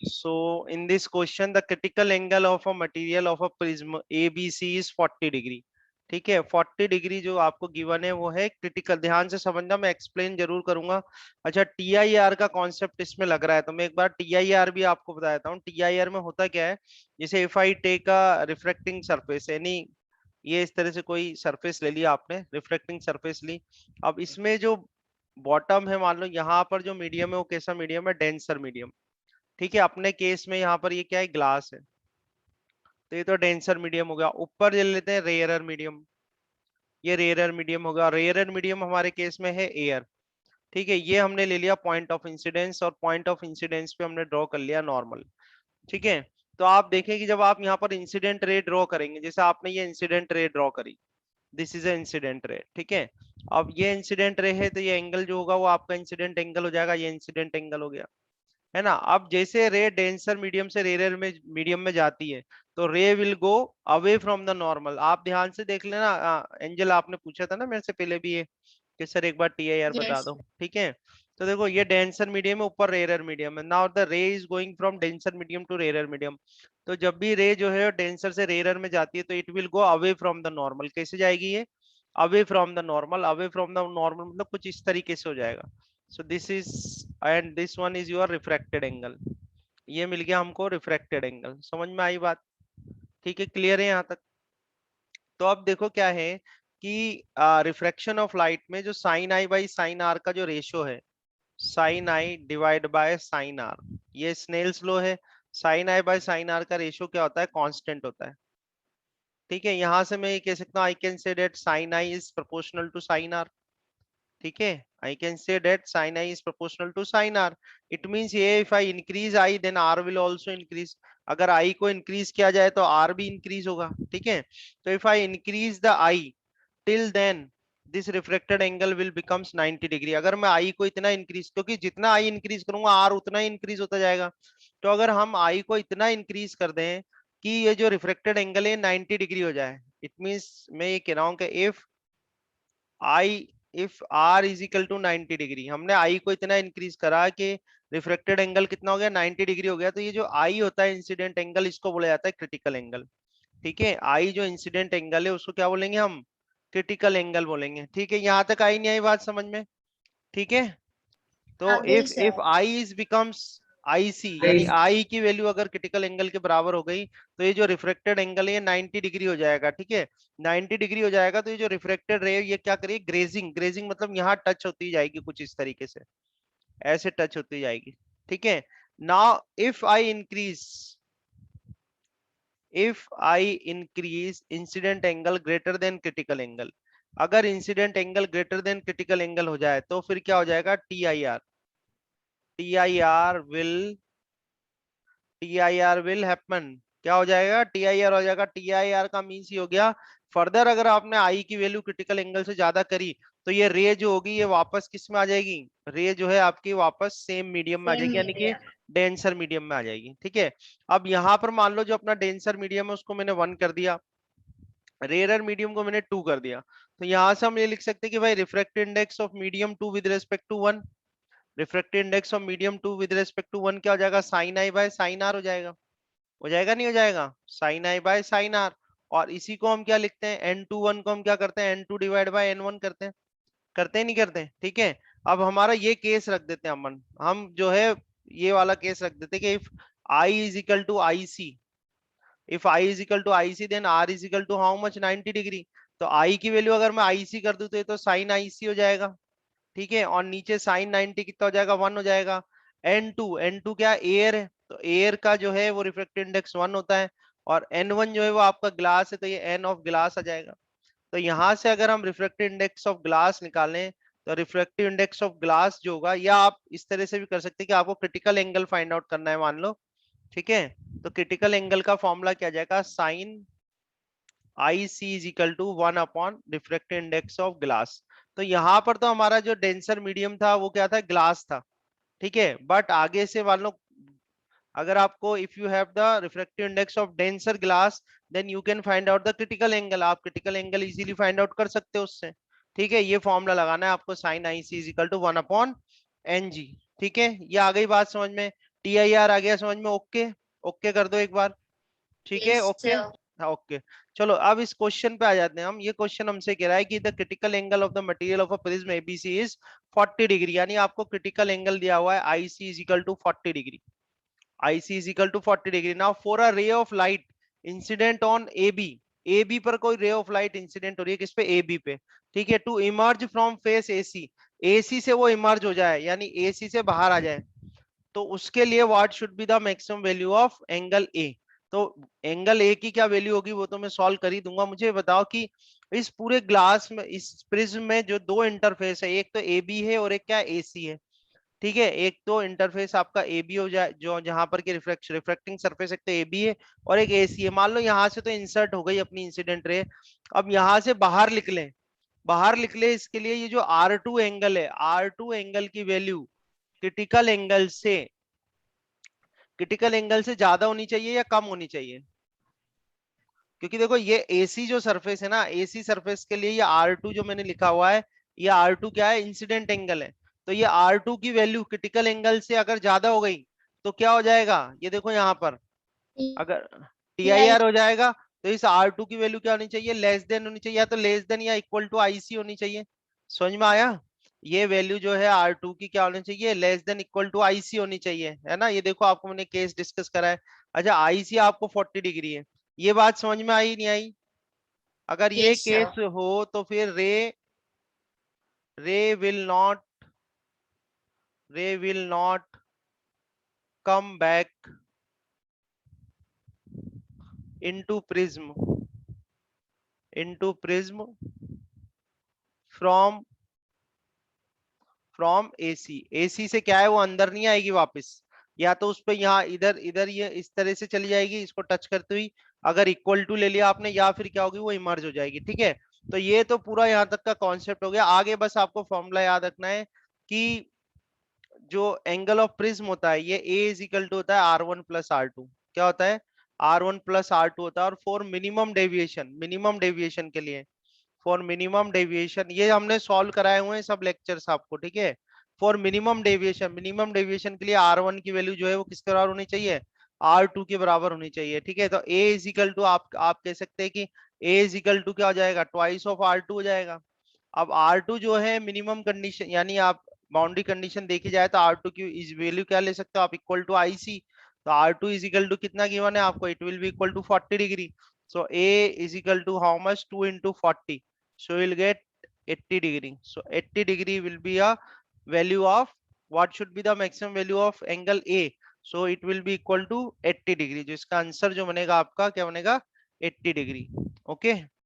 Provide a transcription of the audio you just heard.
So in this question, the critical angle of a material of a prism ABC is 40 degree. ठीक है, 40 degree जो आपको given है वो है क्रिटिकल। ध्यान से समझना, मैं एक्सप्लेन जरूर करूंगा। अच्छा, TIR का कॉन्सेप्ट इसमें लग रहा है तो मैं एक बार TIR भी आपको बता देता हूँ। TIR में होता क्या है, जैसे if I take a reflecting surface यानी ये इस तरह से कोई सरफेस ले लिया आपने, रिफ्लेक्टिंग सरफेस ली। अब इसमें जो बॉटम है, मान लो यहाँ पर जो मीडियम है वो कैसा मीडियम है, डेंसर मीडियम। ठीक है, अपने केस में यहाँ पर ये क्या है, ग्लास है, तो ये तो डेंसर मीडियम हो गया। ऊपर ले लेते हैं रेयरर मीडियम, ये रेयरर मीडियम होगा। रेयरर मीडियम हमारे केस में है एयर। ठीक है, ये हमने ले लिया पॉइंट ऑफ इंसिडेंस, और पॉइंट ऑफ इंसिडेंस पे हमने ड्रॉ कर लिया नॉर्मल। ठीक है, तो आप देखें कि जब आप यहाँ पर इंसिडेंट रे ड्रॉ करेंगे, जैसे आपने ये इंसिडेंट रे ड्रॉ करी, this is a incident ray. ठीक है, अब ये इंसिडेंट रे है तो ये एंगल जो होगा वो आपका इंसिडेंट एंगल हो जाएगा, ये इंसिडेंट एंगल हो गया, है ना। अब जैसे रे डेंसर मीडियम से रेयर में मीडियम में जाती है तो रे will go away from the normal. आप ध्यान से देख लेना, एंजल आपने पूछा था ना मेरे से पहले भी ये कि सर एक बार TIR बता यस। दो। ठीक है, तो देखो ये डेंसर मीडियम है, ऊपर रेयर मीडियम है। Now the ray is going from denser medium to rare medium. तो जब भी रे जो है डेंसर से रेयर में जाती है तो it will go away from the normal. कैसे जाएगी ये, away from the normal. Away from the normal मतलब कुछ इस तरीके से हो जाएगा। So this is and this one is your refracted angle. ये मिल गया हमको रिफ्रैक्टेड एंगल। समझ में आई बात? ठीक है, क्लियर है यहाँ तक? तो अब देखो क्या है कि रिफ्रैक्शन ऑफ लाइट में जो sine i by sine r का जो रेशियो है, sine i divide by sine r, ये स्नेल्स लॉ है। Sine i by sine r का रेशियो क्या होता है, कांस्टेंट होता है। ठीक है, यहां से मैं ये कह सकता हूँ, I can say that sine i is proportional to sine r. ठीक है, I can say that sin i is proportional to sin r. It means ये if I increase i then r will also increase. अगर i को increase किया जाए तो r भी increase होगा। ठीक है, तो if I increase the i till then this refracted angle will becomes 90 degree. अगर मैं i को इतना increase, क्योंकि जितना i increase करूंगा r उतना ही increase होता जाएगा, तो अगर हम i को इतना increase कर दें कि ये जो refracted angle है 90 डिग्री हो जाए, it means मैं ये कह रहा हूँ कि i if r is equal to 90 degree, हमने आई को इतना इंक्रीज करा कि रिफ्लेक्टेड एंगल कितना हो गया, 90 डिग्री हो गया, तो ये जो आई होता है इंसिडेंट एंगल, इसको बोला जाता है क्रिटिकल एंगल। ठीक है, आई जो इंसिडेंट एंगल है उसको क्या बोलेंगे हम, क्रिटिकल एंगल बोलेंगे। ठीक है, यहाँ तक आई नहीं आई बात समझ में? ठीक है, तो हाँ जी if sir. I is becomes IC, यानी आई की वैल्यू अगर क्रिटिकल एंगल के बराबर हो गई तो ये जो रिफ्रेक्टेड एंगल है ये 90 डिग्री हो जाएगा। ठीक है, 90 डिग्री हो जाएगा तो ये जो रिफ्रेक्टेड रे ये क्या करेगी, ग्रेजिंग। ग्रेजिंग मतलब यहाँ टच होती जाएगी कुछ इस तरीके से, ऐसे टच होती जाएगी। ठीक है, now if I increase incident angle greater than critical angle, अगर incident angle greater than critical angle हो जाए तो फिर क्या हो जाएगा, TIR। TIR will TIR will happen. क्या हो जाएगा, TIR हो जाएगा। TIR का मीन्स ही हो गया, फर्दर अगर आपने आई की वैल्यू क्रिटिकल एंगल से ज्यादा करी तो ये रे जो होगी ये वापस किस में आ जाएगी, रे जो है आपकी वापस सेम मीडियम में आ सेम जाएगी, यानी कि मीडियम। डेंसर मीडियम में आ जाएगी। ठीक है, अब यहाँ पर मान लो जो अपना डेंसर मीडियम है उसको मैंने 1 कर दिया, रेयर मीडियम को मैंने 2 कर दिया, तो यहाँ से हम ये लिख सकते हैं कि भाई refractive index of medium 2 with respect to 1, refractive index of medium 2 with respect to 1 क्या हो जाएगा, sine i by sine r हो जाएगा। हो जाएगा नहीं हो जाएगा, sine i by sine r. और इसी को हम क्या लिखते हैं, N21 को हम क्या करते हैं, N2 डिवाइड बाय N1 करते हैं। करते हैं नहीं करते? ठीक है, अब हमारा ये केस रख देते हैं अमन, हम जो है ये वाला केस रख देते हैं कि if i is equal to i c, if i is equal to i c then r is equal to how much, 90 degree. तो आई की वैल्यू अगर मैं आई सी कर दूं तो ये तो साइन आई सी हो जाएगा। ठीक है, और नीचे साइन 90 कितना हो जाएगा, 1 हो जाएगा। N2 क्या एयर है, तो एयर का जो है वो रिफ्रैक्टिव इंडेक्स 1 होता है, और N1 जो है वो आपका ग्लास है, तो ये N ऑफ ग्लास आ जाएगा। तो यहां से अगर हम रिफ्रैक्टिव इंडेक्स ऑफ ग्लास निकालें तो रिफ्रैक्टिव इंडेक्स ऑफ ग्लास जो होगा, या आप इस तरह से भी कर सकते हैं कि आपको क्रिटिकल एंगल फाइंड आउट करना है मान लो। ठीक है, तो क्रिटिकल एंगल का फॉर्मूला क्या जाएगा, sine i c is equal to 1 upon refractive index of glass. तो यहाँ पर तो हमारा जो डेंसर मीडियम था वो क्या था, ग्लास था। ठीक है, बट आगे से मान लो अगर आपको if you have the refractive index of denser glass then you can find out the critical angle, आप critical angle easily find out कर सकते हो उससे। ठीक है, ये फॉर्मूला लगाना है आपको, sine i c is equal to 1 upon n g. ठीक है, ये आ गई बात समझ में? TIR आ गया समझ में? ओके, ओके कर दो एक बार, ठीक है, यस ओके। सर। हाँ ओके। चलो अब इस क्वेश्चन पे आ जाते हैं हम। ये क्वेश्चन हमसे कह रहा है कि the critical angle of the material of a prism ABC is 40 degree, यानी आपको क्रिटिकल एंगल दिया हुआ है i c is equal to 40 degree. IC is equal to 40 degree. Now for a ray of light incident on AB, AB पर कोई ray of light incident हो रही है, किस पे? AB पे, ठीक है। To emerge from face AC, AC से वो emerge हो जाए, यानी AC से बाहर आ जाए, तो उसके लिए what should be the maximum value of angle A. तो एंगल ए की क्या वैल्यू होगी वो तो मैं सॉल्व कर ही दूंगा। मुझे बताओ कि इस पूरे ग्लास में, इस प्रिज्म में जो दो इंटरफेस है, एक तो ए बी है और एक क्या? ए सी है, ठीक है। एक तो इंटरफेस आपका ए बी हो जाए, जो जहां पर की रिफ्लेक्टिंग सरफेस, एक तो ए बी है और एक ए सी है। मान लो यहाँ से तो इंसर्ट हो गई अपनी इंसिडेंट रे, अब यहाँ से बाहर निकले, बाहर निकले, इसके लिए ये जो आर टू एंगल है, आर टू एंगल की वैल्यू क्रिटिकल एंगल से, क्रिटिकल एंगल से ज्यादा होनी चाहिए या कम होनी चाहिए? क्योंकि देखो ये एसी जो सरफेस है ना, एसी सरफेस के लिए ये आर टू जो मैंने लिखा हुआ है, ये आर टू क्या है? इंसिडेंट एंगल है। तो ये आर टू की वैल्यू क्रिटिकल एंगल से अगर ज्यादा हो गई तो क्या हो जाएगा? ये देखो यहाँ पर, अगर टी आई TI। आर हो जाएगा, तो इस आर टू की वैल्यू क्या होनी चाहिए? लेस देन होनी चाहिए, या तो लेस देन या इक्वल टू आईसी होनी चाहिए। समझ में आया? ये वैल्यू जो है आर टू की क्या होनी चाहिए? Less than equal to i c होनी चाहिए, है ना? ये देखो आपको मैंने केस डिस्कस करा है। अच्छा आईसी आपको 40 डिग्री है, ये बात समझ में आई नहीं आई? अगर ये यस सर। केस हो तो फिर रे विल नॉट रे will not come back into prism, into prism from from AC. AC से क्या है, वो अंदर नहीं आएगी वापस, या तो उस पे यहाँ इधर इधर ये इस तरह से चली जाएगी इसको टच करते हुई, अगर इक्वल टू ले लिया आपने, या फिर क्या होगी, वो इमर्ज हो जाएगी, ठीक है। तो ये तो पूरा यहाँ तक का कॉन्सेप्ट हो गया। आगे बस आपको फॉर्मूला याद रखना है कि जो एंगल ऑफ प्रिज्म होता है, ये ए इज इक्वल टू होता है r one plus r two. क्या होता है? R one plus r two होता है। और for minimum deviation, minimum deviation के लिए, फॉर मिनिमम डेविएशन, ये हमने सॉल्व कराए हुए हैं सब लेक्चर्स आपको, ठीक है। For minimum deviation, minimum deviation के लिए आर वन की वैल्यू जो है वो किसके बराबर होनी चाहिए? आर टू के बराबर होनी चाहिए, ठीक है। तो ए इज इक्वल टू, आप कह सकते हैं कि ए इज इक्वल टू क्या हो जाएगा? ट्वाइस ऑफ आर टू हो जाएगा। अब आर टू जो है मिनिमम कंडीशन, यानी आप बाउंड्री कंडीशन देखी जाए तो आर टू की इस वैल्यू क्या ले सकते हो आप? Equal to i c. तो r two is equal to कितना गिवन है आपको? It will be equal to 40 degree. So A is equal to how much? 2 into 40, so you'll get 80 degree. So 80 degree will be a value of, what should be the maximum value of angle A? So it will be equal to 80 degree। जो इसका answer जो बनेगा आपका क्या बनेगा? 80 degree. Okay.